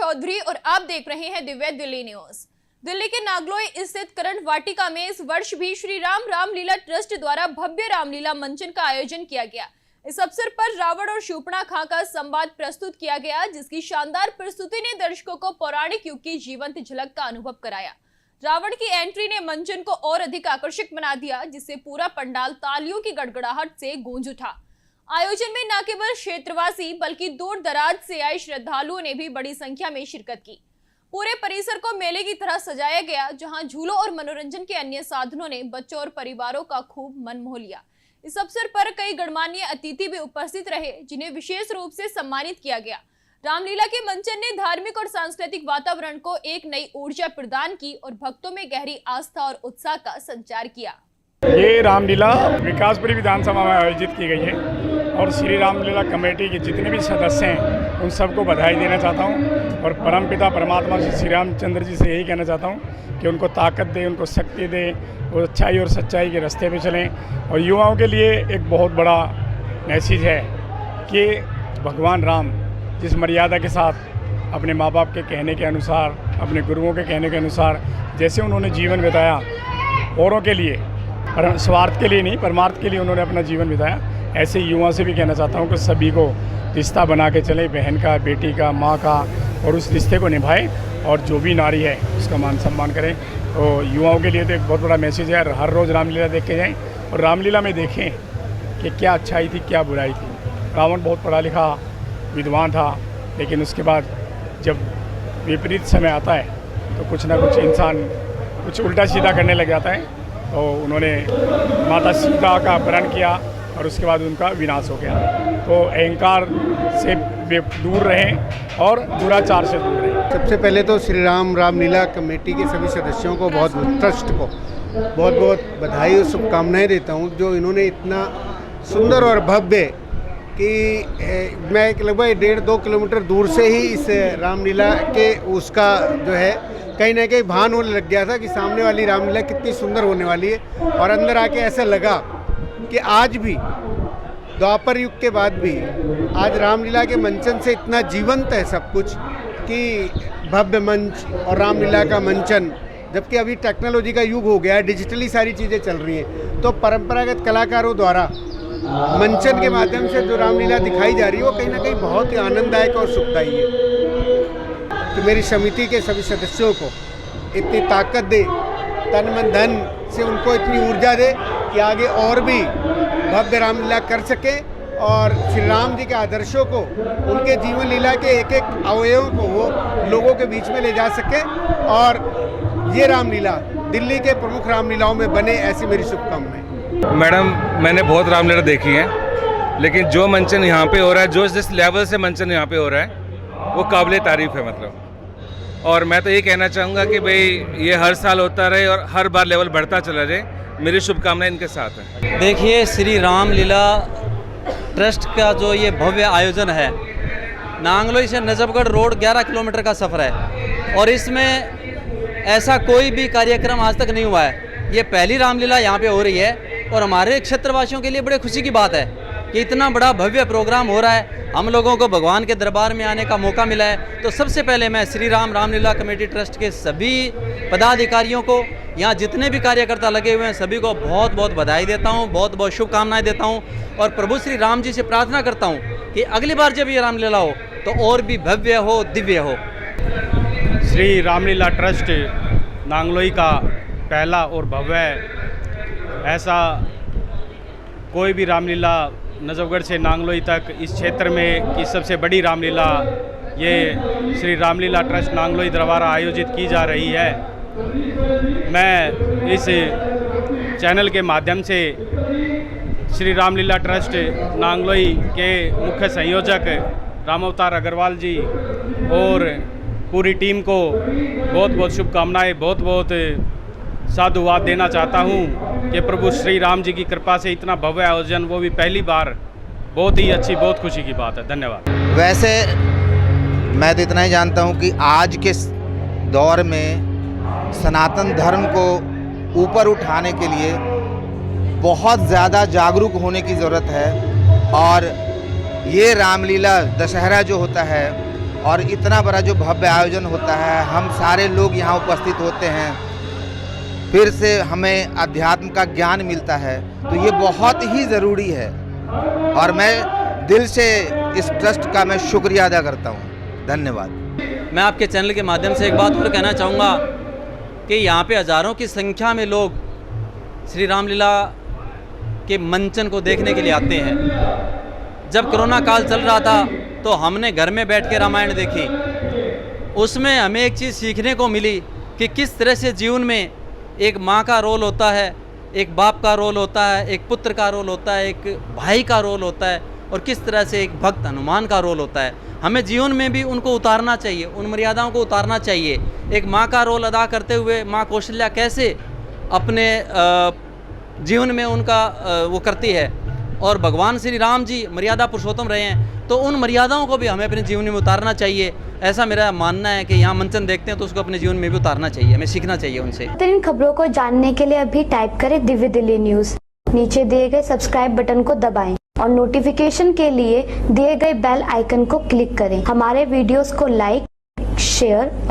चौधरी और आप देख रहे हैं दिव्य दिल्ली न्यूज। दिल्ली के नागलोई स्थित करण वाटिका में इस वर्ष भी श्री राम रामलीला ट्रस्ट द्वारा भव्य रामलीला मंचन का आयोजन किया गया। इस अवसर पर रावण और शूर्पणखा का संवाद प्रस्तुत किया गया, जिसकी शानदार प्रस्तुति ने दर्शकों को पौराणिक युग की जीवंत झलक का अनुभव कराया। रावण की एंट्री ने मंचन को और अधिक आकर्षक बना दिया, जिससे पूरा पंडाल तालियों की गड़गड़ाहट से गूंज उठा। आयोजन में न केवल क्षेत्रवासी बल्कि दूर दराज से आए श्रद्धालुओं ने भी बड़ी संख्या में शिरकत की। पूरे परिसर को मेले की तरह सजाया गया, जहां झूलों और मनोरंजन के अन्य साधनों ने बच्चों और परिवारों का खूब मन मोह लिया। इस अवसर पर कई गणमान्य अतिथि भी उपस्थित रहे, जिन्हें विशेष रूप से सम्मानित किया गया। रामलीला के मंचन ने धार्मिक और सांस्कृतिक वातावरण को एक नई ऊर्जा प्रदान की और भक्तों में गहरी आस्था और उत्साह का संचार किया। ये रामलीला विकासपुरी विधानसभा में आयोजित की गई है और श्री रामलीला कमेटी के जितने भी सदस्य हैं उन सबको बधाई देना चाहता हूँ और परमपिता परमात्मा श्री रामचंद्र जी से यही कहना चाहता हूँ कि उनको ताकत दे, उनको शक्ति दे, वो अच्छाई और सच्चाई के रास्ते पे चलें। और युवाओं के लिए एक बहुत बड़ा मैसेज है कि भगवान राम जिस मर्यादा के साथ अपने माँ बाप के कहने के अनुसार, अपने गुरुओं के कहने के अनुसार जैसे उन्होंने जीवन बिताया, औरों के लिए, स्वार्थ के लिए नहीं परमार्थ के लिए उन्होंने अपना जीवन बिताया, ऐसे युवाओं से भी कहना चाहता हूँ कि सभी को रिश्ता बना के चले, बहन का, बेटी का, माँ का, और उस रिश्ते को निभाए और जो भी नारी है उसका मान सम्मान करें। तो युवाओं के लिए तो एक बहुत बड़ा मैसेज है, हर रोज़ रामलीला देख के जाएँ और रामलीला में देखें कि क्या अच्छाई थी, क्या बुराई थी। रावण बहुत पढ़ा लिखा विद्वान था, लेकिन उसके बाद जब विपरीत समय आता है तो कुछ ना कुछ इंसान कुछ उल्टा सीधा करने लग जाता है। तो उन्होंने माता सीता का अपहरण किया और उसके बाद उनका विनाश हो गया। तो अहंकार से दूर रहें और दुराचार से दूर रहें। सबसे पहले तो श्री राम रामलीला कमेटी के सभी सदस्यों को ट्रस्ट को बहुत बहुत बधाई और शुभकामनाएं देता हूं, जो इन्होंने इतना सुंदर और भव्य कि मैं लगभग 1.5-2 किलोमीटर दूर से ही इस रामलीला के उसका जो है कहीं ना कहीं भान होने लग गया था कि सामने वाली रामलीला कितनी सुंदर होने वाली है। और अंदर आके ऐसा लगा कि आज भी द्वापर युग के बाद भी आज रामलीला के मंचन से इतना जीवंत है सब कुछ कि भव्य मंच और रामलीला का मंचन, जबकि अभी टेक्नोलॉजी का युग हो गया है, डिजिटली सारी चीज़ें चल रही हैं, तो परंपरागत कलाकारों द्वारा मंचन के माध्यम से जो रामलीला दिखाई जा रही है वो कहीं ना कहीं बहुत ही आनंददायक और सुखदायी है। तो मेरी समिति के सभी सदस्यों को इतनी ताकत दे, तन मन धन से उनको इतनी ऊर्जा दे कि आगे और भी भव्य रामलीला कर सके और श्री राम जी के आदर्शों को, उनके जीवन लीला के एक एक अवयवों को वो लोगों के बीच में ले जा सके और ये रामलीला दिल्ली के प्रमुख रामलीलाओं में बने, ऐसी मेरी शुभकामनाएं। मैडम, मैंने बहुत रामलीला देखी है, लेकिन जो मंचन यहाँ पे हो रहा है, जो जिस लेवल से मंचन यहाँ पे हो रहा है वो काबिले तारीफ है मतलब। और मैं तो ये कहना चाहूँगा कि भाई ये हर साल होता रहे और हर बार लेवल बढ़ता चला जाए। मेरी शुभकामनाएं इनके साथ है। देखिए, श्री रामलीला ट्रस्ट का जो ये भव्य आयोजन है, नांगलोई से नजफगढ़ रोड 11 किलोमीटर का सफ़र है और इसमें ऐसा कोई भी कार्यक्रम आज तक नहीं हुआ है। ये पहली रामलीला यहाँ पे हो रही है और हमारे क्षेत्रवासियों के लिए बड़े खुशी की बात है कि इतना बड़ा भव्य प्रोग्राम हो रहा है। हम लोगों को भगवान के दरबार में आने का मौका मिला है। तो सबसे पहले मैं श्री राम रामलीला कमेटी ट्रस्ट के सभी पदाधिकारियों को, यहाँ जितने भी कार्यकर्ता लगे हुए हैं, सभी को बहुत बहुत बधाई देता हूँ, बहुत बहुत शुभकामनाएं देता हूँ और प्रभु श्री राम जी से प्रार्थना करता हूँ कि अगली बार जब ये रामलीला हो तो और भी भव्य हो, दिव्य हो। श्री रामलीला ट्रस्ट नांगलोई का पहला और भव्य, ऐसा कोई भी रामलीला नजफगढ़ से नांगलोई तक इस क्षेत्र में की सबसे बड़ी रामलीला ये श्री रामलीला ट्रस्ट नांगलोई द्वारा आयोजित की जा रही है। मैं इस चैनल के माध्यम से श्री रामलीला ट्रस्ट नांगलोई के मुख्य संयोजक रामावतार अग्रवाल जी और पूरी टीम को बहुत बहुत शुभकामनाएं, बहुत बहुत साधुवाद देना चाहता हूं कि प्रभु श्री राम जी की कृपा से इतना भव्य आयोजन, वो भी पहली बार, बहुत ही अच्छी, बहुत खुशी की बात है। धन्यवाद। वैसे मैं तो इतना ही जानता हूं कि आज के दौर में सनातन धर्म को ऊपर उठाने के लिए बहुत ज़्यादा जागरूक होने की ज़रूरत है और ये रामलीला दशहरा जो होता है और इतना बड़ा जो भव्य आयोजन होता है, हम सारे लोग यहाँ उपस्थित होते हैं, फिर से हमें अध्यात्म का ज्ञान मिलता है, तो ये बहुत ही ज़रूरी है। और मैं दिल से इस ट्रस्ट का मैं शुक्रिया अदा करता हूँ। धन्यवाद। मैं आपके चैनल के माध्यम से एक बात और कहना चाहूँगा कि यहाँ पे हज़ारों की संख्या में लोग श्री रामलीला के मंचन को देखने के लिए आते हैं। जब कोरोना काल चल रहा था तो हमने घर में बैठ के रामायण देखी। उसमें हमें एक चीज़ सीखने को मिली कि किस तरह से जीवन में एक माँ का रोल होता है, एक बाप का रोल होता है, एक पुत्र का रोल होता है, एक भाई का रोल होता है, और किस तरह से एक भक्त हनुमान का रोल होता है। हमें जीवन में भी उनको उतारना चाहिए, उन मर्यादाओं को उतारना चाहिए। एक माँ का रोल अदा करते हुए माँ कौशल्या कैसे अपने जीवन में उनका वो करती है, और भगवान श्री राम जी मर्यादा पुरुषोत्तम रहे हैं, तो उन मर्यादाओं को भी हमें अपने जीवन में उतारना चाहिए। ऐसा मेरा मानना है कि यहाँ मंचन देखते हैं तो उसको अपने जीवन में भी उतारना चाहिए, हमें सीखना चाहिए उनसे। इन खबरों को जानने के लिए अभी टाइप करें दिव्य दिल्ली न्यूज। नीचे दिए गए सब्सक्राइब बटन को दबाएं और नोटिफिकेशन के लिए दिए गए बेल आइकन को क्लिक करें। हमारे वीडियोस को लाइक, शेयर